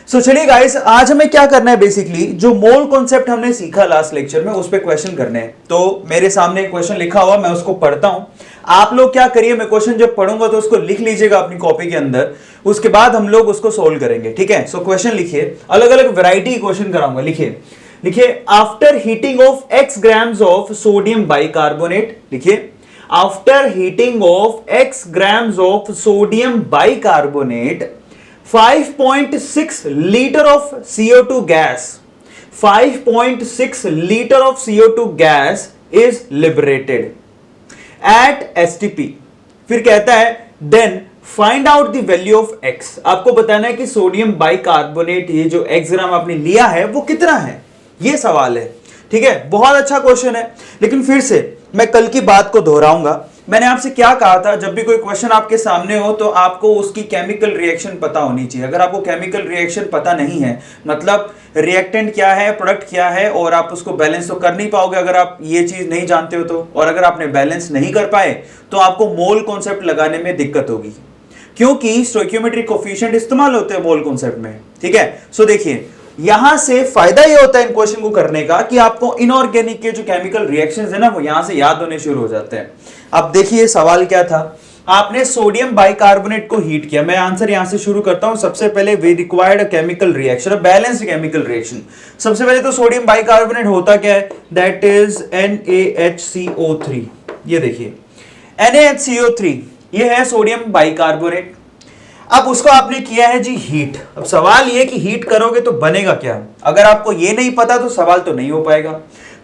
सो चलिए गाइस, आज हमें क्या करना है, बेसिकली जो मोल कॉन्सेप्ट हमने सीखा लास्ट लेक्चर में उस पे क्वेश्चन करने हैं। तो मेरे सामने एक क्वेश्चन लिखा हुआ, मैं उसको पढ़ता हूं। आप लोग क्या करिए, मैं क्वेश्चन जब पढ़ूंगा तो उसको लिख लीजिएगा अपनी कॉपी के अंदर, उसके बाद हम लोग उसको सोल्व करेंगे, ठीक है। सो क्वेश्चन लिखिए, अलग अलग वैरायटी क्वेश्चन कराऊंगा। लिखिए after heating of x grams of sodium bicarbonate, लिखिए after heating of x grams of sodium bicarbonate 5.6 liter of CO2 gas, 5.6 liter of CO2 gas is liberated at STP। फिर कहता है then find out the value of X। आपको बताना है कि sodium bicarbonate ये जो x ग्राम आपने लिया है वो कितना है, ये सवाल है, ठीक है। बहुत अच्छा क्वेश्चन है, लेकिन फिर से मैं कल की बात को दोहराऊंगा। मैंने आपसे क्या कहा था, जब भी कोई क्वेश्चन आपके सामने हो तो आपको उसकी केमिकल रिएक्शन पता होनी चाहिए। अगर आपको केमिकल रिएक्शन पता नहीं है, मतलब रिएक्टेंट क्या है, प्रोडक्ट क्या है, और आप उसको बैलेंस तो कर नहीं पाओगे अगर आप ये चीज नहीं जानते हो तो। और अगर आपने बैलेंस नहीं कर पाए तो आपको मोल कॉन्सेप्ट लगाने में दिक्कत होगी, क्योंकि स्टोइकियोमेट्रिक कोफिशिएंट इस्तेमाल होते हैं मोल कॉन्सेप्ट में, ठीक है। सो देखिए, यहां से फायदा ये होता है इन क्वेश्चन को करने का कि आपको इनऑर्गेनिक के जो केमिकल रिएक्शंस है ना, वो यहां से याद होने शुरू हो जाते हैं। अब देखिए सवाल क्या था, आपने सोडियम बाइकार्बोनेट को हीट किया। मैं आंसर यहां से शुरू करता हूं। सबसे पहले we required a chemical reaction, a balanced chemical reaction. सबसे पहले तो सोडियम बाइकार्बोनेट होता क्या है, दैट इज NaHCO3। ये देखिए NaHCO3, ये है सोडियम बाइकार्बोनेट। अब उसको आपने किया है जी हीट। अब सवाल ये कि हीट करोगे तो बनेगा क्या। अगर आपको ये नहीं पता तो सवाल तो नहीं हो पाएगा।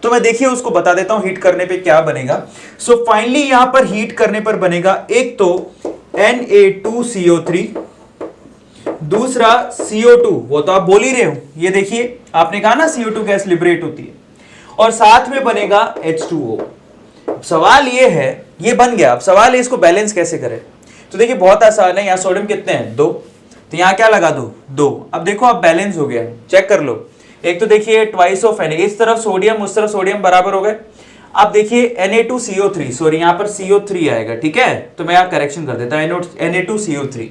तो मैं देखिए उसको बता देता हूं हीट करने पे क्या बनेगा। सो फाइनली यहां पर हीट करने पर बनेगा एक तो Na2CO3, दूसरा CO2, वो तो आप बोल ही रहे हो, ये देखिए आपने कहा ना CO2 गैस लिबरेट होती है, और साथ में बनेगा H2O। सवाल ये है, ये बन गया। अब सवाल है इसको बैलेंस कैसे करें। तो देखिए बहुत आसान है, यहां सोडियम कितने हैं, 2, तो यहां क्या लगा दो, 2। अब देखो अब बैलेंस हो गया, चेक कर लो। एक तो देखिए ट्वाइस ऑफ Na, इस तरफ सोडियम उस तरफ सोडियम बराबर हो गए। अब देखिए Na2CO3, सॉरी यहां पर CO3 आएगा, ठीक है, तो मैं यहां करेक्शन कर देता हूं, Na2CO3।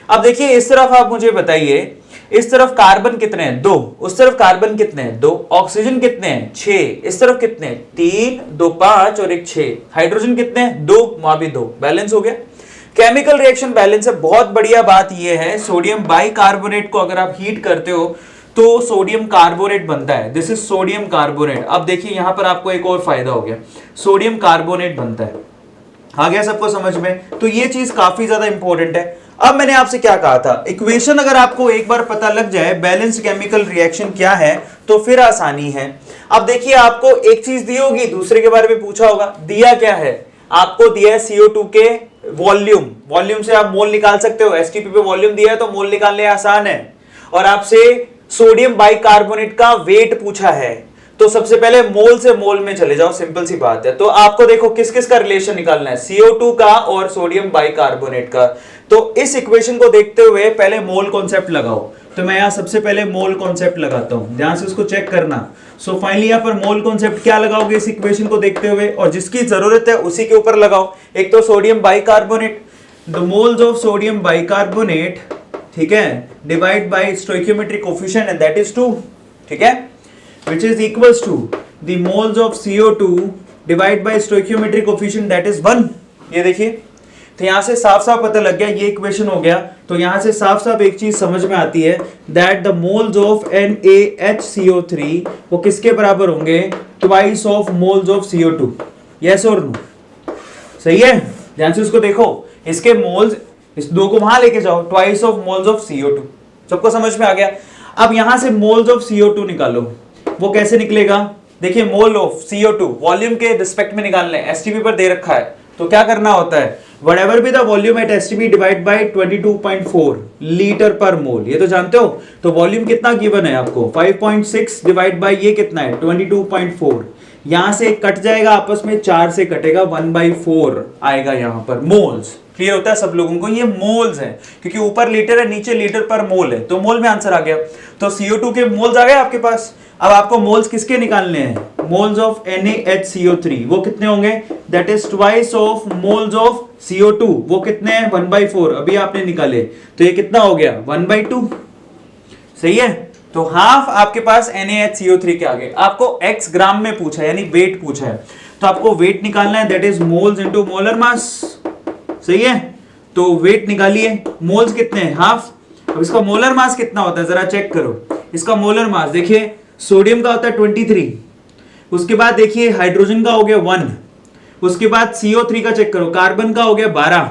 अब देखिए इस तरफ आप मुझे बताइए, इस तरफ कार्बन कितने हैं, 2, उस तरफ कार्बन कितने हैं, 2, ऑक्सीजन कितने हैं, 6, इस तरफ कितने हैं, 3, 2 5 और 1 6, हाइड्रोजन कितने हैं, 2, वहां भी 2, बैलेंस हो गया। केमिकल रिएक्शन बैलेंस है। बहुत बढ़िया बात यह है, सोडियम बाइकार्बोनेट को अगर आप हीट करते हो तो सोडियम कार्बोनेट बनता है, दिस इज सोडियम कार्बोनेट। अब देखिए यहां पर आपको एक और फायदा हो गया, सोडियम कार्बोनेट बनता है। आ गया सबको समझ में। तो ये चीज काफी ज्यादा इंपॉर्टेंट है। अब मैंने आपसे क्या कहा था, इक्वेशन अगर आपको एक बार पता लग जाए बैलेंस्ड केमिकल रिएक्शन क्या है तो फिर आसानी है। अब देखिए आपको एक चीज दी होगी, दूसरे के बारे में पूछा होगा। दिया क्या है, आपको दिया है CO2 के वॉल्यूम, वॉल्यूम से आप मोल निकाल सकते हो। एसटीपी पे वॉल्यूम दिया है तो मोल निकालने आसान है। और आपसे सोडियम बाइकार्बोनेट का वेट पूछा है, तो सबसे पहले मोल से मोल में चले जाओ, सिंपल सी बात है। तो आपको देखो किस किस का रिलेशन निकालना है, CO2 का और सोडियम बाइकार्बोनेट का। तो इस इक्वेशन को देखते हुए पहले मोल कॉन्सेप्ट लगाओ। तो मैं यहां सबसे पहले मोल कॉन्सेप्ट लगाता हूं, ध्यान से उसको चेक करना। सो फाइनली यहां पर मोल कॉन्सेप्ट क्या लगाओगे इस इक्वेशन को देखते हुए, और जिसकी जरूरत है उसी के ऊपर लगाओ। एक तो sodium bicarbonate, the moles of sodium bicarbonate, ठीक है, divide by stoichiometric coefficient and that is 2, ठीक है, which is equals to the moles of CO2 divided by stoichiometric coefficient that is 1। ये देखिए, तो यहां से साफ साफ पता लग गया, ये इक्वेशन हो गया। तो यहां से साफ साफ एक चीज समझ में आती है, that the moles of NaHCO3 वो किसके बराबर होंगे, twice of moles of CO2। yes और no, सही है। ध्यान से उसको देखो, इसके मोल्स, इस 2 को वहां लेके जाओ, twice of moles of CO2। सबको समझ में आ गया। अब यहां से मोल्स ऑफ CO2 निकालो, वो कैसे निकलेगा, देखिए मोल ऑफ CO2 वॉल्यूम के रिस्पेक्ट में निकालना है, एसटीपी पर दे रखा है। तो क्या करना होता है, whatever be the volume at STP divide by 22.4 litre पर मोल, ये तो जानते हो। तो वॉल्यूम कितना गिवन है आपको, 5.6 डिवाइड बाय ये कितना है 22.4। यहां से कट जाएगा आपस में, 4 से कटेगा, 1/4 आएगा यहां पर मोल्स। क्लियर होता है सब लोगों को, ये मोल्स है, क्योंकि ऊपर लीटर है नीचे लीटर पर मोल है, तो मोल में आंसर आ गया। तो CO2 के मोल्स आ गए आपके पास। अब आपको मोल्स किसके निकालने हैं, मोल्स ऑफ NaHCO3, वो कितने होंगे, that is twice of moles of CO2, वो कितने हैं 1/4, अभी आपने निकाले, तो ये कितना हो गया 1/2। सही है। तो हाफ आपके पास NaHCO3 के आगे आपको x ग्राम में पूछा है, यानी वेट पूछा है, तो आपको वेट निकालना है, that is moles into molar mass. सही है, तो वेट निकालिए, मोल्स कितने हैं, हाफ। अब इसका मोलर मास कितना होता है जरा चेक करो। इसका मोलर मास देखिए, सोडियम का होता है 23, उसके बाद देखिए हाइड्रोजन का हो गया 1, उसके बाद CO3 का चेक करो, कार्बन का हो गया 12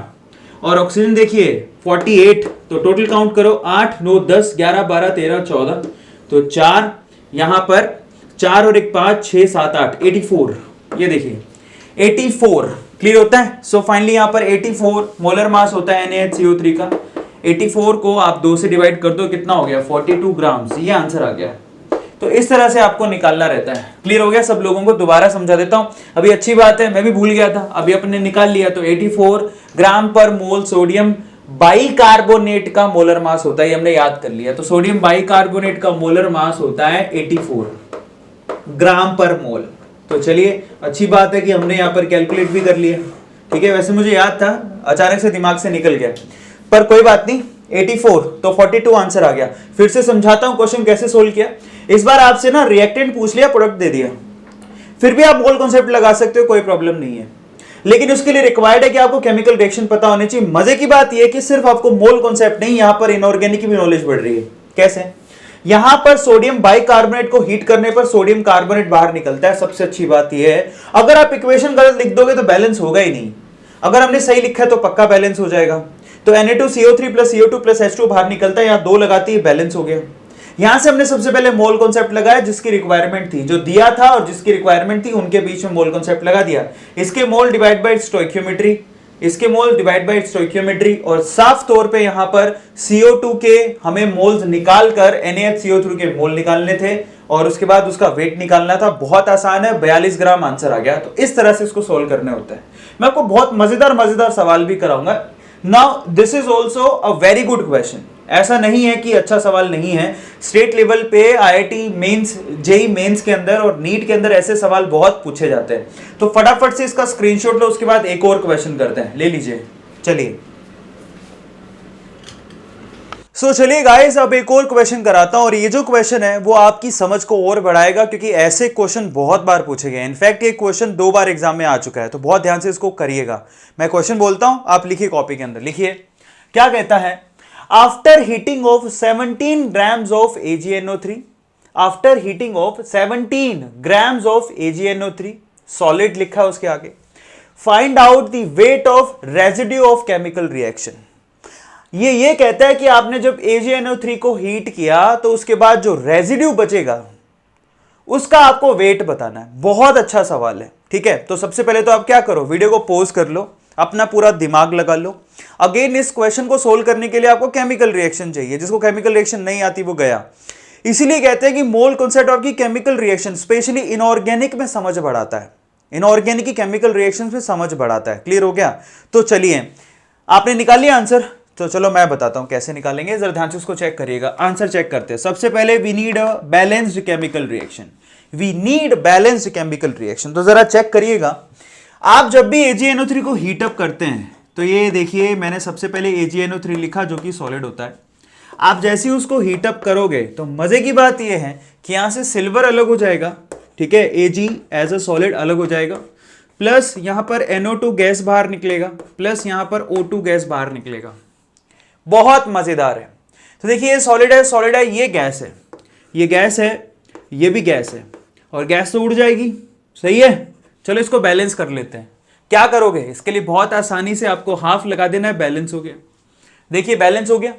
और ऑक्सीजन देखिए 48। तो टोटल काउंट करो, 8 9 10 11 12 13 14, तो 4 यहां पर 4 और 1 5 6 7 8 84। ये देखिए 84 क्लियर होता है। सो फाइनली यहां पर 84 मोलर मास होता है NaHCO3 का। 84 को आप 2 से डिवाइड कर दो, कितना हो गया 42 ग्राम्स। ये आंसर आ गया। तो इस तरह से आपको निकालना रहता है। क्लियर हो गया सब लोगों को? दोबारा समझा देता हूं। अभी अच्छी बात है, मैं भी भूल गया था, अभी अपने निकाल लिया। तो 84 ग्राम पर मोल सोडियम बाइकार्बोनेट का मोलर मास होता है, ये हमने याद कर लिया। तो सोडियम बाइकार्बोनेट का मोलर मास होता है 84 ग्राम पर मोल। तो चलिए अच्छी बात है कि हमने यहां पर कैलकुलेट भी कर लिया। ठीक है, वैसे मुझे याद था, अचानक से दिमाग से निकल गया, पर कोई बात नहीं। 84 तो 42 आंसर आ गया। फिर से समझाता हूं क्वेश्चन कैसे सोल्व किया। इस बार आपसे ना रिएक्टेंट पूछ लिया, प्रोडक्ट दे दिया, फिर भी आप मोल कॉन्सेप्ट लगा सकते हो, कोई प्रॉब्लम नहीं है। लेकिन उसके लिए रिक्वायर्ड है कि आपको केमिकल रिएक्शन पता होनी चाहिए। मजे की बात यह है कि सिर्फ आपको मोल कॉन्सेप्ट नहीं, यहां पर इनऑर्गेनिक की भी नॉलेज बढ़ रही है। कैसे? यहां पर सोडियम बाइकार्बोनेट को हीट करने पर सोडियम कार्बोनेट बाहर निकलता है। सबसे अच्छी बात यह है, अगर आप इक्वेशन गलत लिख दोगे तो बैलेंस होगा ही नहीं। अगर हमने सही लिखा है तो पक्का बैलेंस हो जाएगा। तो Na2CO3 plus CO2 plus H2 बाहर निकलता है, यहां 2 लगाती है, बैलेंस हो गया। यहां से हमने सबसे पहले मोल कॉन्सेप्ट लगाया, जिसकी रिक्वायरमेंट थी, जो दिया था और जिसकी रिक्वायरमेंट थी उनके बीच में मोल कॉन्सेप्ट लगा दिया। इसके मोल डिवाइड बाय स्टोइकियोमेट्री, इसके मोल डिवाइड बाय स्टोइकियोमेट्री, और साफ तौर पे यहां पर CO2 के हमें मोल्स निकालकर NaHCO3 के मोल निकालने थे और उसके बाद उसका वेट निकालना था। बहुत आसान है, 42 ग्राम आंसर आ गया। तो इस तरह से इसको सोल्व करने होता है। मैं आपको बहुत मजेदार सवाल भी कराऊंगा। Now this is also a very good question. ऐसा नहीं है कि अच्छा सवाल नहीं है। स्टेट लेवल पे IIT मेंस, जेई मेंस के अंदर और नीट के अंदर ऐसे सवाल बहुत पूछे जाते हैं। तो फटाफट से इसका स्क्रीनशॉट लो, उसके बाद एक और क्वेश्चन करते हैं। ले लीजिए, चलिए। चलिए गाइस, अब एक और क्वेश्चन कराता हूं और ये जो क्वेश्चन है वो आपकी समझ को और बढ़ाएगा, क्योंकि ऐसे क्वेश्चन बहुत बार पूछे गए। इनफैक्ट ये क्वेश्चन 2 बार एग्जाम में आ चुका है, तो बहुत ध्यान से इसको करिएगा। मैं क्वेश्चन बोलता हूं, आप लिखिए कॉपी के अंदर। लिखिए, क्या कहता है? After heating of 17 grams of AgNO3, after heating of 17 grams of AgNO3, solid लिखा है उसके आगे, find out the weight of residue of chemical reaction. ये कहता है कि आपने जब AgNO3 को हीट किया तो उसके बाद जो रेजिड्यू बचेगा उसका आपको वेट बताना है। बहुत अच्छा सवाल है। ठीक है, तो सबसे पहले तो आप क्या करो, वीडियो को पॉज कर लो, अपना पूरा दिमाग लगा लो। अगेन इस क्वेश्चन को सोल्व करने के लिए आपको केमिकल रिएक्शन चाहिए। जिसको केमिकल रिएक्शन नहीं आती वो गया। इसीलिए कहते हैं कि मोल कॉन्सेप्ट आपकी केमिकल रिएक्शन, स्पेशली इनऑर्गेनिक में समझ बढ़ाता है। इनऑर्गेनिक की केमिकल रिएक्शंस में समझ बढ़ाता है। क्लियर हो गया? तो चलिए, आपने निकाल लिया आंसर? तो चलो मैं बताता हूं कैसे निकालेंगे, जरा ध्यान से उसको चेक करिएगा। आंसर चेक करते हैं। सबसे पहले we need a balanced chemical reaction. We need balanced chemical reaction. तो जरा चेक करिएगा, आप जब भी AgNO3 को हीट अप करते हैं तो ये देखिए, मैंने सबसे पहले AgNO3 लिखा जो कि सॉलिड होता है। आप जैसे ही उसको हीट अप करोगे तो मजे की बात यह है कि यहां से सिल्वर अलग हो जाएगा। ठीक है, Ag एज अ सॉलिड अलग हो जाएगा, प्लस यहां पर NO2 गैस बाहर निकलेगा, प्लस यहां पर O2 गैस बाहर निकलेगा। बहुत मजेदार है। तो देखिए, ये सॉलिड है, ये गैस है, ये गैस है, ये भी गैस है, और गैस तो उड़ जाएगी। सही है, चलो इसको बैलेंस कर लेते हैं। क्या करोगे इसके लिए? बहुत आसानी से आपको हाफ लगा देना है, बैलेंस हो गया। देखिए बैलेंस हो गया।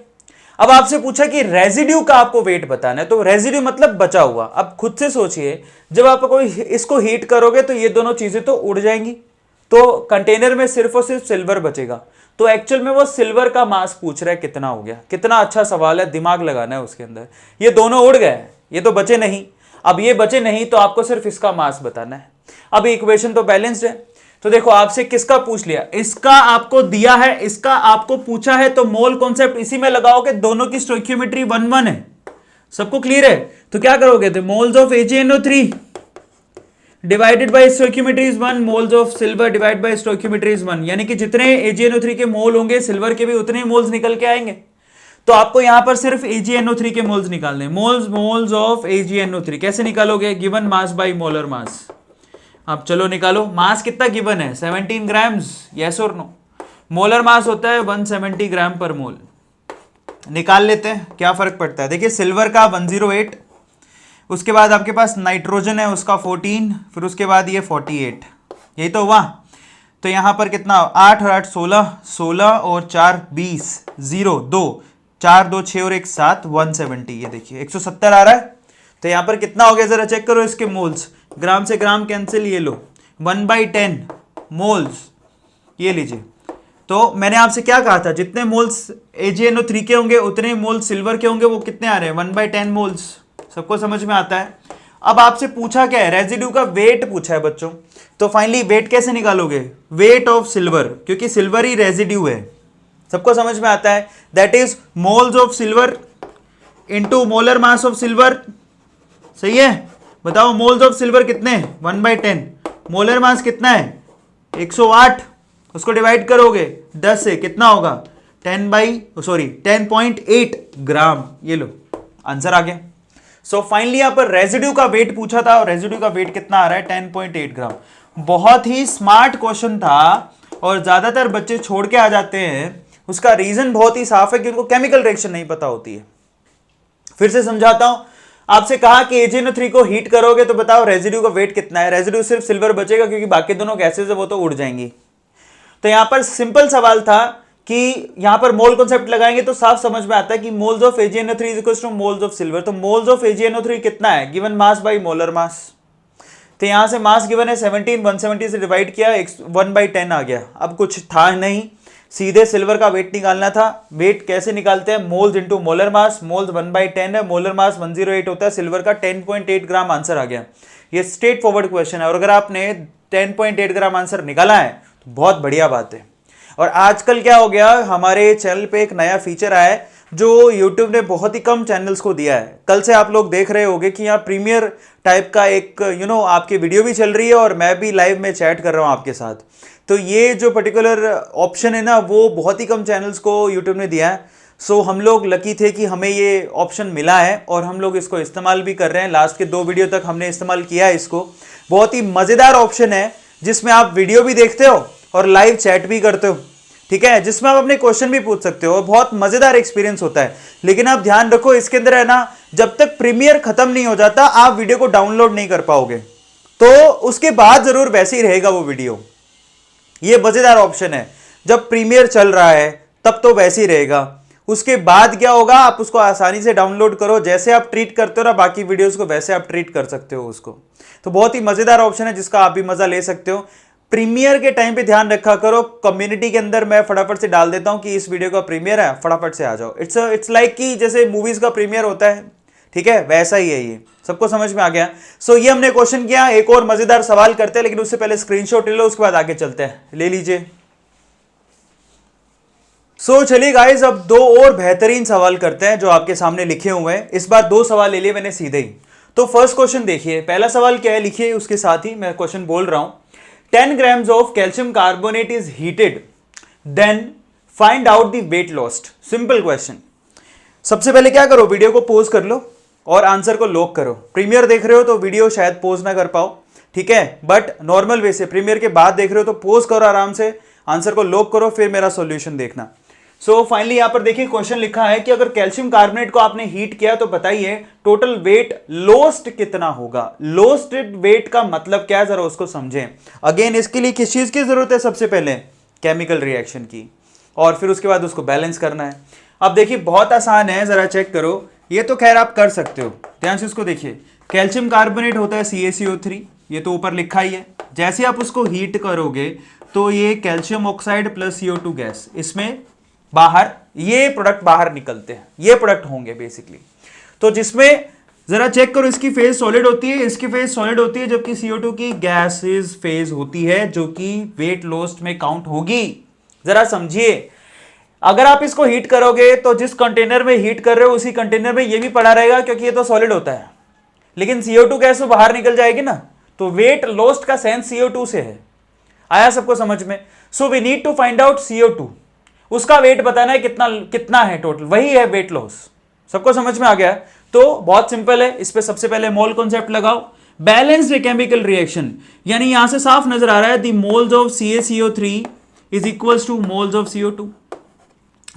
अब आपसे पूछा कि रेजिड्यू का आपको वेट बताना है, तो रेजिड्यू मतलब बचा हुआ। अब खुद से सोचिए, जब आप कोई इसको हीट करोगे तो ये दोनों चीजें तो उड़ जाएंगी, तो कंटेनर में सिर्फ और सिर्फ सिल्वर बचेगा। तो एक्चुअल में वो सिल्वर का मास पूछ रहा है कितना हो गया। कितना अच्छा सवाल है, दिमाग लगाना है उसके अंदर। ये दोनों उड़ गए, ये तो बचे नहीं। अब ये बचे नहीं तो आपको सिर्फ इसका मास बताना है। अब इक्वेशन तो बैलेंस्ड है, तो देखो आपसे किसका पूछ लिया, इसका आपको दिया है, इसका आपको पूछा है, तो मोल कॉन्सेप्ट इसी में लगाओगे। दोनों की स्टोइकियोमेट्री 1 है। सबको क्लियर है? तो क्या करोगे, तो moles of AgNO3 divided by stoichiometry is 1, moles of silver divide by stoichiometry is 1। यानी कि जितने AgNO3 के मोल होंगे सिल्वर के भी उतने ही मोल्स निकल के आएंगे। तो आपको यहां पर सिर्फ AgNO3 के मोल्स निकालने हैं। मोल्स ऑफ AgNO3 कैसे निकालोगे? Given mass by molar mass. अब चलो निकालो, मास कितना गिवन है? 17 ग्राम्स, यस और नो। मोलर मास होता है 170 ग्राम पर मोल। निकाल लेते हैं, क्या फर्क पड़ता है। देखिए सिल्वर का 108, उसके बाद आपके पास नाइट्रोजन है उसका 14, फिर उसके बाद ये 48, यही तो हुआ। तो यहां पर कितना? 8 और 8 16, 16 और 4 20, 0 2, 4 2 6 और 1 7, 170। ये देखिए 170 आ रहा है। तो यहां पर कितना हो गया जरा चेक करो इसके मोल्स। ग्राम से ग्राम कैंसिल, ये लो 1/10 मोल्स, ये लीजिए। तो मैंने आपसे क्या कहा था, जितने मोल्स AgNO3 के होंगे उतने मोल्स सिल्वर के होंगे। वो कितने आ रहे हैं? 1/10 मोल्स। सबको समझ में आता है। अब आपसे पूछा क्या है? रेजिड्यू का वेट पूछा है बच्चों। तो फाइनली वेट कैसे निकालोगे? वेट ऑफ सिल्वर, क्योंकि सिल्वर ही रेजिड्यू है। सबको समझ में आता है। That is moles of silver into molar mass of silver. सही है? बताओ मोल्स ऑफ सिल्वर कितने? 1/10। मोलर मास कितना है? 108। उसको डिवाइड करोगे 10 से, कितना होगा? 10.8 ग्राम। ये लो आंसर आ गया। सो फाइनली यहां पर रेजिड्यू का वेट पूछा था और रेजिड्यू का वेट कितना आ रहा है? 10.8 ग्राम। बहुत ही स्मार्ट क्वेश्चन था और ज्यादातर बच्चे छोड़ के आ जाते हैं। उसका रीजन बहुत ही साफ है कि उनको केमिकल रिएक्शन नहीं पता होती है। फिर से समझाता हूं। आपसे कहा कि AgNO3 को हीट करोगे तो बताओ रेजिड्यू का वेट कितना है। रेजिड्यू सिर्फ सिल्वर बचेगा क्योंकि बाकी दोनों गैसेज है वो तो उड़ जाएंगी। तो यहां पर सिंपल सवाल था कि यहां पर मोल कॉन्सेप्ट लगाएंगे तो साफ समझ में आता है कि moles of AgNO3 is equal two moles of silver. तो मोल्स ऑफ AgNO3 कितना है? Given mass by molar mass. तो यहां से मास गिवन है 17, 170 से डिवाइड किया 1/10 आ गया। अब कुछ था नहीं, सीधे सिल्वर का वेट निकालना था। वेट कैसे निकालते हैं? Moles into molar mass. Moles 1/10 है, मोलर मास 108 होता है, सिल्वर का 10.8 ग्राम आंसर आ गया। ये स्ट्रेट फॉरवर्ड क्वेश्चन है और अगर आपने 10.8 ग्राम आंसर निकाला है तो बहुत बढ़िया बात है। और आजकल क्या हो गया, हमारे चैनल पे एक नया फीचर आया है जो YouTube ने बहुत ही कम चैनल्स को दिया है। कल से आप लोग देख रहे होंगे कि यहाँ प्रीमियर टाइप का एक आपकी वीडियो भी चल रही है और मैं भी लाइव में चैट कर रहा हूँ आपके साथ। तो ये जो पर्टिकुलर ऑप्शन है ना, वो बहुत ही कम चैनल्स को YouTube ने दिया है। सो हम लोग लकी थे कि हमें ये ऑप्शन मिला है और हम लोग इसको इस्तेमाल भी कर रहे हैं। लास्ट के 2 वीडियो तक हमने इस्तेमाल किया है इसको। बहुत ही मज़ेदार ऑप्शन है जिसमें आप वीडियो भी देखते हो और लाइव चैट भी करते हो, ठीक है, जिसमें आप अपने क्वेश्चन भी पूछ सकते हो। बहुत मजेदार एक्सपीरियंस होता है। लेकिन आप ध्यान रखो इसके अंदर है ना, जब तक प्रीमियर खत्म नहीं हो जाता आप वीडियो को डाउनलोड नहीं कर पाओगे। तो उसके बाद जरूर वैसे ही रहेगा वो वीडियो। ये मजेदार ऑप्शन है, जब प्रीमियर चल रहा है तब तो वैसे ही रहेगा। उसके बाद क्या होगा, आप उसको आसानी से डाउनलोड करो। जैसे आप ट्रीट करते हो ना बाकी वीडियोस को, वैसे आप ट्रीट कर सकते हो उसको। तो बहुत ही मजेदार ऑप्शन है जिसका आप भी मजा ले सकते हो। प्रीमियर के टाइम पे ध्यान रखा करो। कम्युनिटी के अंदर मैं फटाफट से डाल देता हूं कि इस वीडियो का प्रीमियर है, फटाफट से आ जाओ। इट्स लाइक कि जैसे मूवीज का प्रीमियर होता है, ठीक है, वैसा ही है ये। सबको समझ में आ गया। सो ये हमने क्वेश्चन किया। एक और मजेदार सवाल करते हैं, लेकिन उससे पहले स्क्रीनशॉट ले लो, उसके बाद आगे चलते हैं। ले लीजिए। सो चलिए गाइस, अब 2 और बेहतरीन सवाल करते हैं जो आपके सामने लिखे हुए हैं। इस बार 2 सवाल ले लिए मैंने सीधे ही। तो फर्स्ट क्वेश्चन देखिए, पहला सवाल क्या है लिखिए, उसके साथ ही मैं क्वेश्चन बोल रहा हूं। 10 grams of calcium carbonate is heated, then find out the weight lost. Simple question. सबसे पहले क्या करो, वीडियो को पॉज कर लो और आंसर को लॉक करो। प्रीमियर देख रहे हो तो वीडियो शायद पॉज ना कर पाओ, ठीक है, बट नॉर्मल वे से प्रीमियर के बाद देख रहे हो तो पॉज करो आराम से, आंसर को लॉक करो, फिर मेरा सॉल्यूशन देखना। सो फाइनली यहां पर देखिए क्वेश्चन लिखा है कि अगर कैल्शियम कार्बोनेट को आपने हीट किया तो बताइए टोटल वेट लॉस्ट कितना होगा। लॉस्ट वेट का मतलब क्या है, जरा उसको समझें। अगेन इसके लिए किस चीज की जरूरत है, सबसे पहले केमिकल रिएक्शन की, और फिर उसके बाद उसको बैलेंस करना है। अब देखिए बहुत आसान है, जरा चेक करो। ये तो खैर आप कर सकते हो, ध्यान से इसको देखिए। कैल्शियम कार्बोनेट होता है CaCO3, ये तो ऊपर लिखा ही है। जैसे आप उसको हीट करोगे तो ये calcium oxide plus CO2 gas, इसमें बाहर ये प्रोडक्ट बाहर निकलते हैं, ये प्रोडक्ट होंगे बेसिकली। तो जिसमें जरा चेक करो, इसकी फेज सॉलिड होती है, इसकी फेज सॉलिड होती है, जबकि CO2 की गैसेस फेज होती है जो कि वेट लॉस्ट में काउंट होगी। जरा समझिए, अगर आप इसको हीट करोगे तो जिस कंटेनर में हीट कर रहे हो उसी कंटेनर में ये भी पड़ा रहेगा क्योंकि ये तो सॉलिड होता है, लेकिन CO2 गैस तो बाहर निकल जाएगी ना। तो वेट लॉस्ट का सेंस CO2 से है। आया सबको समझ में? So we need to find out CO2 उसका वेट बताना है कितना कितना है टोटल, वही है वेट लॉस। सबको समझ में आ गया? तो बहुत सिंपल है, इस पे सबसे पहले मोल कॉन्सेप्ट लगाओ। बैलेंस्ड केमिकल रिएक्शन, यानी यहां से साफ नजर आ रहा है the moles of CaCO3 is equals two moles of CO2।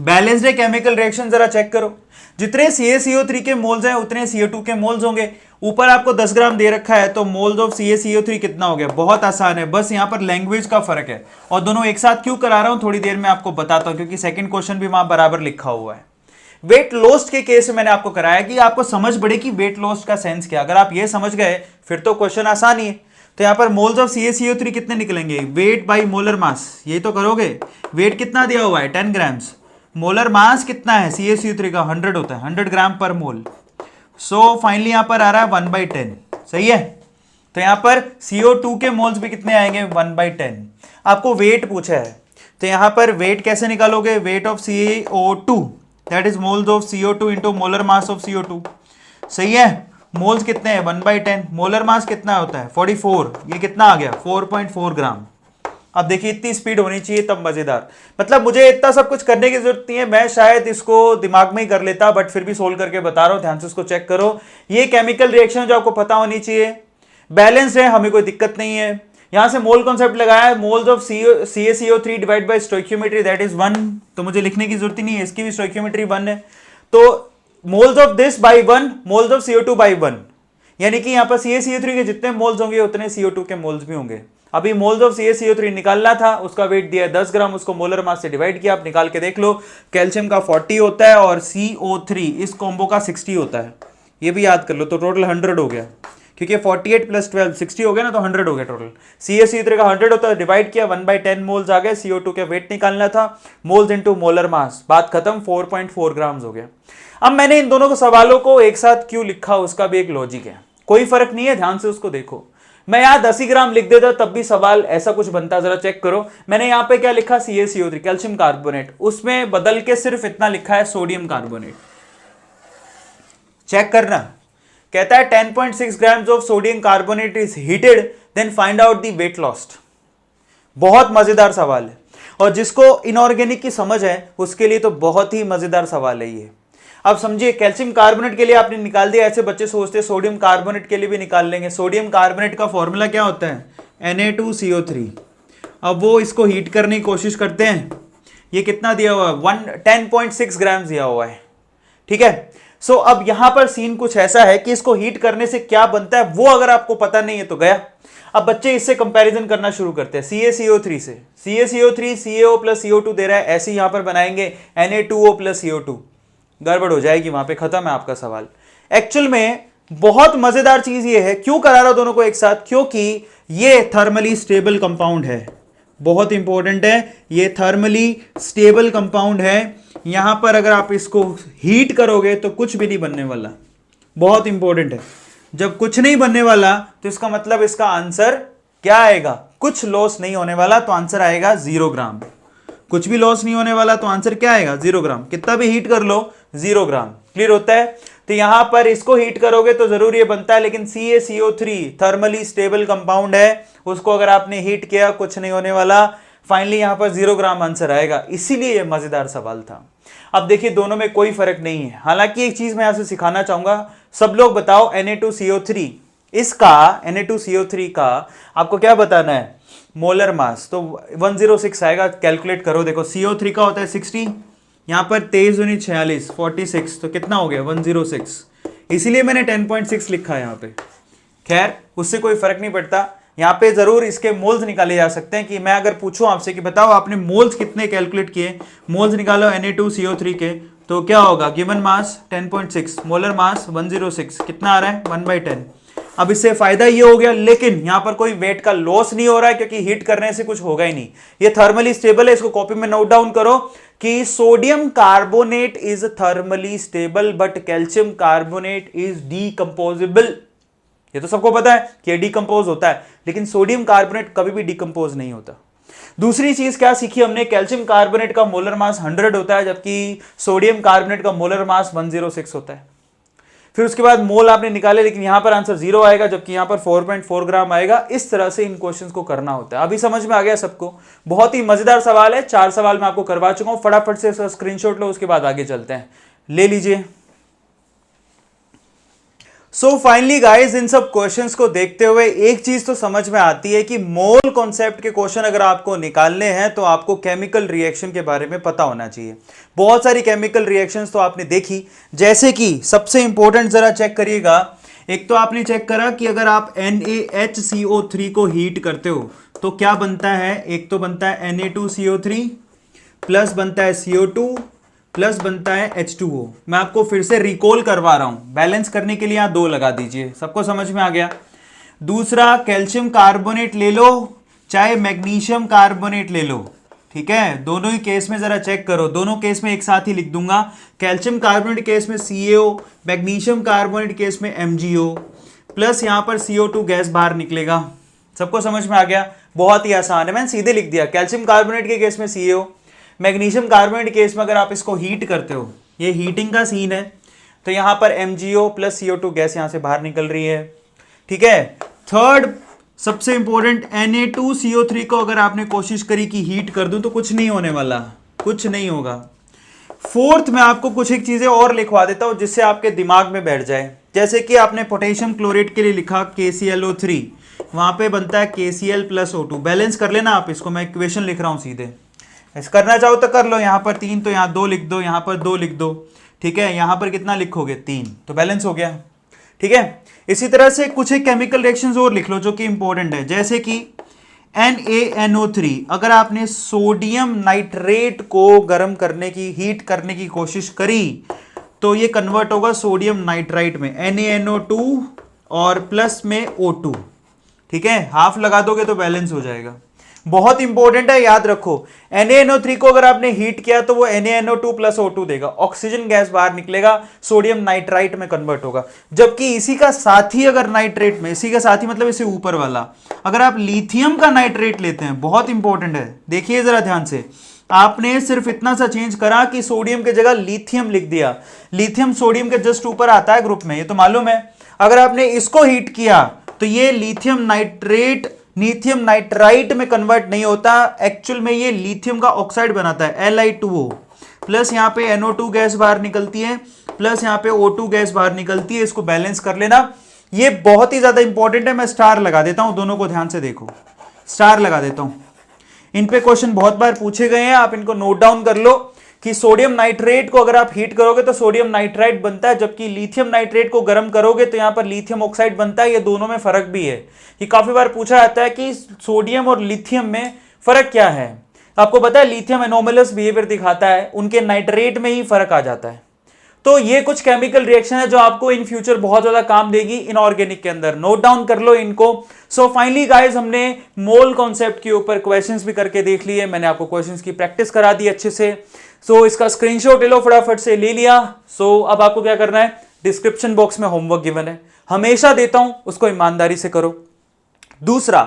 Balanced chemical reaction जरा चेक करो, जितने CaCO3 के मोल्स हैं उतने CO2 के मोल्स होंगे। ऊपर आपको 10 ग्राम दे रखा है, तो मोल्स ऑफ CaCO3 कितना हो गया? बहुत आसान है, बस यहां पर लैंग्वेज का फर्क है। और दोनों एक साथ क्यों करा रहा हूं थोड़ी देर में आपको बताता हूं, क्योंकि सेकंड क्वेश्चन भी वहां बराबर लिखा हुआ है। वेट लॉस्ट के केस में मैंने आपको कराया कि आपको समझ पड़े कि वेट लॉस्ट का सेंस क्या। अगर आप ये समझ गए फिर तो क्वेश्चन आसान ही है। तो यहां पर मोल्स ऑफ CaCO3 कितने निकलेंगे? वेट बाई मोलर मास, ये तो करोगे। वेट कितना दिया हुआ है? 10 ग्राम्स। मोलर मास कितना है CaCO3 का? 100 होता है, 100 ग्राम पर मोल। सो फाइनली यहां पर आ रहा है 1/10, सही है। तो यहां पर CO2 के मोल्स भी कितने आएंगे? 1/10। आपको वेट पूछा है, तो यहां पर वेट कैसे निकालोगे? Weight of CO2 that is moles of CO2 into molar mass of CO2, सही है। मोल्स कितने हैं? 1/10। मोलर मास कितना होता है? 44। ये कितना आ गया? 4.4 ग्राम। अब देखिए इतनी स्पीड होनी चाहिए तब मजेदार, मतलब मुझे इतना सब कुछ करने की जरूरत नहीं है, मैं शायद इसको दिमाग में ही कर लेता, बट फिर भी सोल्व करके बता रहा हूं, ध्यान से उसको चेक करो। ये केमिकल रिएक्शन जो आपको पता होनी चाहिए, बैलेंस है, हमें कोई दिक्कत नहीं है। यहां से मोल कॉन्सेप्ट लगाया है, moles of CaCO3 divide by stoichiometry that is 1, तो मुझे लिखने की जरूरत ही नहीं है, इसकी भी स्टोइकियोमेट्री 1 है। तो moles of this by 1, moles of CO2 by 1, यानी कि यहां पर CaCO3 के जितने मोल्स होंगे उतने CO2 के मोल्स भी होंगे। अभी मोल्स ऑफ CaCO3 निकालना था, उसका वेट दिया 10 ग्राम, उसको मोलर मास से डिवाइड किया, आप निकाल के देख लो। कैल्शियम का 40 होता है और CO3 इस कॉम्बो का 60 होता है, ये भी याद कर लो। तो टोटल 100 हो गया, क्योंकि 48 प्लस 12 60 हो गया ना, तो 100 हो गया टोटल। CaCO3 का 100 होता है, डिवाइड किया, 1/10 मोल्स आ गए। CO2 के वेट निकालना था, मोल्स इनटू मोलर मास, बात खत्म, 4.4 ग्राम्स हो गया। अब मैंने इन दोनों को सवालों को एक साथ क्यों लिखा, उसका भी एक लॉजिक है, कोई फर्क नहीं है, ध्यान से उसको देखो। मैं यहां 10 ही ग्राम लिख देता तब भी सवाल ऐसा कुछ बनता, जरा चेक करो। मैंने यहां पे क्या लिखा? CaCO3 कैल्शियम कार्बोनेट, उसमें बदल के सिर्फ इतना लिखा है सोडियम कार्बोनेट। चेक करना, कहता है 10.6 grams of sodium carbonate is heated, then find out the weight lost. बहुत मजेदार सवाल है, और जिसको इनऑर्गेनिक की समझ है उसके लिए तो बहुत ही मजेदार सवाल है ये। अब समझिए, कैल्शियम कार्बोनेट के लिए आपने निकाल दिया, ऐसे बच्चे सोचते हैं सोडियम कार्बोनेट के लिए भी निकाल लेंगे। सोडियम कार्बोनेट का फॉर्मूला क्या होता है? Na2CO3। अब वो इसको हीट करने की कोशिश करते हैं, ये कितना दिया हुआ है? 10.6 ग्राम दिया हुआ है, ठीक है। सो अब यहां पर सीन कुछ ऐसा है कि इसको हीट करने से क्या बनता है वो अगर आपको पता नहीं है तो गया। अब बच्चे इससे कंपैरिजन करना शुरू करते हैं CaCO3 से। CaCO3 CaO प्लस CO2 दे रहा है, ऐसे यहां पर बनाएंगे Na2O प्लस CO2, गड़बड़ हो जाएगी, वहां पे खत्म है आपका सवाल। एक्चुअल में बहुत मजेदार चीज ये है, क्यों करा रहा दोनों को एक साथ? क्योंकि ये थर्मली स्टेबल कंपाउंड है, बहुत इंपॉर्टेंट है, ये थर्मली स्टेबल कंपाउंड है। यहां पर अगर आप इसको हीट करोगे तो कुछ भी नहीं बनने वाला, बहुत इंपॉर्टेंट है। जब कुछ नहीं बनने वाला तो इसका मतलब इसका आंसर क्या आएगा? कुछ लॉस नहीं होने वाला, तो आंसर आएगा 0 ग्राम। कुछ भी लॉस नहीं होने वाला तो आंसर क्या आएगा? 0 ग्राम। कितना भी हीट कर लो 0 ग्राम। क्लियर होता है? तो यहां पर इसको हीट करोगे तो जरूर ये बनता है, लेकिन CaCO3 थर्मली स्टेबल कंपाउंड है, उसको अगर आपने हीट किया कुछ नहीं होने वाला, फाइनली यहां पर 0 ग्राम आंसर आएगा। इसीलिए ये मजेदार सवाल था। अब देखिए दोनों में कोई फर्क नहीं है। हालांकि एक चीज मैं यहां से सिखाना चाहूंगा, सब लोग बताओ Na2CO3, इसका Na2CO3 का आपको क्या बताना है? Molar mass. तो 106 आएगा, कैलकुलेट करो। देखो CO3 का होता है 60, यहां पर 23 दूनी 46, 46, तो कितना हो गया? 106। इसीलिए मैंने 10.6 लिखा है यहां पे। खैर उससे कोई फर्क नहीं पड़ता, यहां पे जरूर इसके मोल्स निकाले जा सकते हैं। कि मैं अगर पूछूं आपसे कि बताओ आपने मोल्स कितने कैलकुलेट किए, मोल्स निकालो Na2CO3 के, तो क्या होगा? गिवन मास 10.6, मोलर मास 106, कितना आ रहा है? 1/10। अब इससे फायदा ये हो गया, लेकिन यहां पर कोई वेट का लॉस नहीं हो रहा है, क्योंकि हीट करने से कुछ होगा ही नहीं, ये थर्मली स्टेबल है। इसको कॉपी में नोट डाउन करो कि sodium carbonate is thermally stable but calcium carbonate is decomposable. ये तो सबको पता है कि डीकंपोज होता है, लेकिन सोडियम कार्बोनेट कभी भी डीकंपोज नहीं होता। दूसरी चीज क्या सीखी हमने? कैल्शियम कार्बोनेट का मोलर मास 100 होता है, जबकि सोडियम कार्बोनेट का मोलर मास 106 होता है। फिर उसके बाद मोल आपने निकाले, लेकिन यहां पर आंसर 0 आएगा, जबकि यहां पर 4.4 ग्राम आएगा। इस तरह से इन क्वेश्चंस को करना होता है। अभी समझ में आ गया सबको? बहुत ही मजेदार सवाल है, 4 सवाल मैं आपको करवा चुका हूं। फटाफट से इसका स्क्रीनशॉट लो, उसके बाद आगे चलते हैं, ले लीजिए। सो फाइनली गाइस, इन सब क्वेश्चंस को देखते हुए एक चीज तो समझ में आती है कि मोल कॉन्सेप्ट के क्वेश्चन अगर आपको निकालने हैं तो आपको केमिकल रिएक्शन के बारे में पता होना चाहिए। बहुत सारी केमिकल रिएक्शंस तो आपने देखी, जैसे कि सबसे इंपॉर्टेंट जरा चेक करिएगा। एक तो आपने चेक करा कि अगर आप NaHCO3 को हीट करते हो तो क्या बनता है। एक तो बनता है Na2CO3 प्लस बनता है CO2 प्लस बनता है H2O। मैं आपको फिर से रिकॉल करवा रहा हूं, बैलेंस करने के लिए यहां 2 लगा दीजिए। सबको समझ में आ गया? दूसरा, कैल्शियम कार्बोनेट ले लो चाहे मैग्नीशियम कार्बोनेट ले लो, ठीक है। दोनों ही केस में जरा चेक करो, दोनों केस में एक साथ ही लिख दूंगा। कैल्शियम कार्बोनेट केस में CaO, मैग्नीशियम कार्बोनेट केस में MgO, प्लस यहां पर CO2 गैस बाहर निकलेगा। सबको समझ में आ गया? बहुत ही आसान है, मैंने सीधे लिख दिया। कैल्शियम कार्बोनेट के केस में CaO, मैग्नीशियम कार्बोनेट केस में अगर आप इसको हीट करते हो, ये हीटिंग का सीन है, तो यहां पर MgO प्लस CO2 गैस यहां से बाहर निकल रही है, ठीक है। थर्ड सबसे इंपॉर्टेंट, Na2CO3 को अगर आपने कोशिश करी कि हीट कर दूं तो कुछ नहीं होने वाला, कुछ नहीं होगा। फोर्थ, मैं आपको कुछ एक चीजें और लिखवा देता हूं जिससे आपके दिमाग में बैठ जाए। जैसे कि आपने पोटेशियम क्लोरेट के लिए लिखा KClO3, वहां पे बनता है KCl प्लस O2। बैलेंस कर लेना आप इसको, मैं इक्वेशन लिख रहा हूं सीधे। ऐसा करना चाहो तो कर लो, यहां पर 3 तो यहां 2 लिख दो, यहां पर 2 लिख दो, ठीक है। यहां पर कितना लिखोगे? 3, तो बैलेंस हो गया, ठीक है। इसी तरह से कुछ एक केमिकल रिएक्शंस और लिख लो जो कि इंपॉर्टेंट है, जैसे कि NaNO3, अगर आपने सोडियम नाइट्रेट को गर्म करने की, हीट करने की कोशिश करी तो ये कन्वर्ट होगा सोडियम नाइट्राइट में, NaNO2 और प्लस में O2, ठीक है। हाफ लगा दोगे तो बैलेंस हो जाएगा। बहुत इंपॉर्टेंट है, याद रखो। NaNO3 को अगर आपने हीट किया तो वो NaNO2 प्लस O2 देगा, ऑक्सीजन गैस बाहर निकलेगा, सोडियम नाइट्राइट में कन्वर्ट होगा। जबकि इसी का साथी अगर नाइट्रेट में, इसी का साथी मतलब इसे ऊपर वाला, अगर आप लिथियम का नाइट्रेट लेते हैं, बहुत इंपॉर्टेंट है, देखिए जरा ध्यान से। आपने सिर्फ इतना सा चेंज करा कि सोडियम की जगह लिथियम लिख दिया। लिथियम सोडियम के जस्ट ऊपर आता है ग्रुप में, ये तो मालूम है। अगर आपने इसको हीट किया तो ये लिथियम नाइट्रेट लिथियम नाइट्राइट में कन्वर्ट नहीं होता, एक्चुअल में ये लिथियम का ऑक्साइड बनाता है, Li2O, प्लस यहां पे NO2 गैस बाहर निकलती है, प्लस यहां पे O2 गैस बाहर निकलती है। इसको बैलेंस कर लेना, ये बहुत ही ज्यादा इंपॉर्टेंट है। मैं स्टार लगा देता हूं, दोनों को ध्यान से देखो, स्टार लगा देता हूं। इन पे क्वेश्चन बहुत बार पूछे गए हैं, आप इनको नोट डाउन कर लो कि सोडियम नाइट्रेट को अगर आप हीट करोगे तो सोडियम नाइट्राइट बनता है, जबकि लिथियम नाइट्रेट को गर्म करोगे तो यहां पर लिथियम ऑक्साइड बनता है। ये दोनों में फर्क भी है, ये काफी बार पूछा जाता है कि सोडियम और लिथियम में फर्क क्या है। आपको पता है लिथियम एनोमलस बिहेवियर दिखाता है, उनके नाइट्रेट में ही फर्क आ जाता है। तो ये कुछ केमिकल रिएक्शन है जो आपको इन फ्यूचर बहुत ज्यादा काम देगी इनऑर्गेनिक के अंदर, नोट डाउन कर लो इनको। सो फाइनली गाइस, हमने मोल कॉन्सेप्ट के ऊपर क्वेश्चंस भी करके देख लिए, मैंने आपको क्वेश्चंस की प्रैक्टिस करा दी अच्छे से। सो इसका स्क्रीनशॉट ले लो, फटाफट से ले लिया। सो अब आपको क्या करना है, डिस्क्रिप्शन बॉक्स में होमवर्क गिवन है, हमेशा देता हूं, उसको ईमानदारी से करो। दूसरा,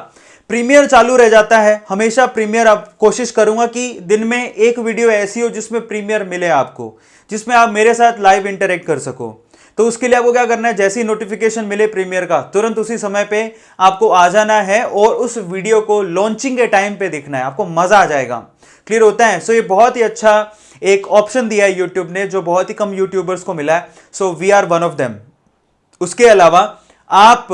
प्रीमियर चालू रह जाता है हमेशा। प्रीमियर आप कोशिश करूंगा कि दिन में एक वीडियो ऐसी हो जिसमें प्रीमियर मिले आपको, जिसमें आप मेरे साथ लाइव इंटरेक्ट कर सको। तो उसके लिए आपको क्या करना है, जैसी नोटिफिकेशन मिले प्रीमियर का, तुरंत उसी समय पे आपको आ जाना है और उस वीडियो को लॉन्चिंग के टाइम पे देखना है, आपको मजा आ जाएगा। क्लियर होता है? सो ये बहुत ही अच्छा एक ऑप्शन दिया है यूट्यूब ने, जो बहुत ही कम यूट्यूबर्स को मिला है। So we are one of them. उसके अलावा आप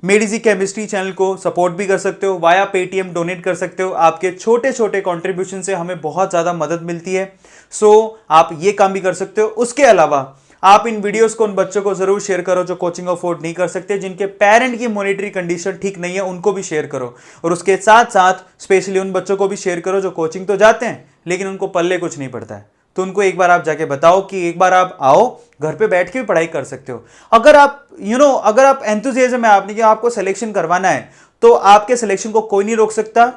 मेडिजी केमिस्ट्री चैनल को सपोर्ट भी कर सकते हो, वाया पेटीएम डोनेट कर सकते हो। आपके छोटे छोटे कंट्रीब्यूशन से हमें बहुत ज्यादा मदद मिलती है। सो आप ये काम भी कर सकते हो। उसके अलावा आप इन वीडियोस को उन बच्चों को जरूर शेयर करो जो कोचिंग अफोर्ड नहीं कर सकते, जिनके पेरेंट की मॉनेटरी कंडीशन ठीक नहीं है, उनको भी शेयर करो। और उसके साथ साथ स्पेशली उन बच्चों को भी शेयर करो जो कोचिंग तो जाते हैं लेकिन उनको पल्ले कुछ नहीं पड़ता है। तो उनको एक बार आप जाके बताओ कि एक बार आप आओ, घर पे बैठ के भी पढ़ाई कर सकते हो। अगर आप अगर आप एंथुसियाज्म है आपने कि आपको सिलेक्शन करवाना है, तो आपके सिलेक्शन को कोई नहीं रोक सकता।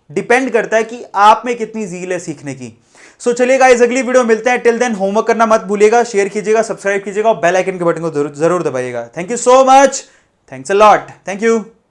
डिपेंड करता है कि आप में कितनी ज़ील है सीखने की। सो चलिए गाइस, अगली वीडियो मिलते हैं। टिल देन होमवर्क करना मत भूलिएगा, शेयर कीजिएगा, सब्सक्राइब कीजिएगा और बेल आइकन के बटन को जरूर दबाइएगा। Thank you so much, thanks a lot, thank you.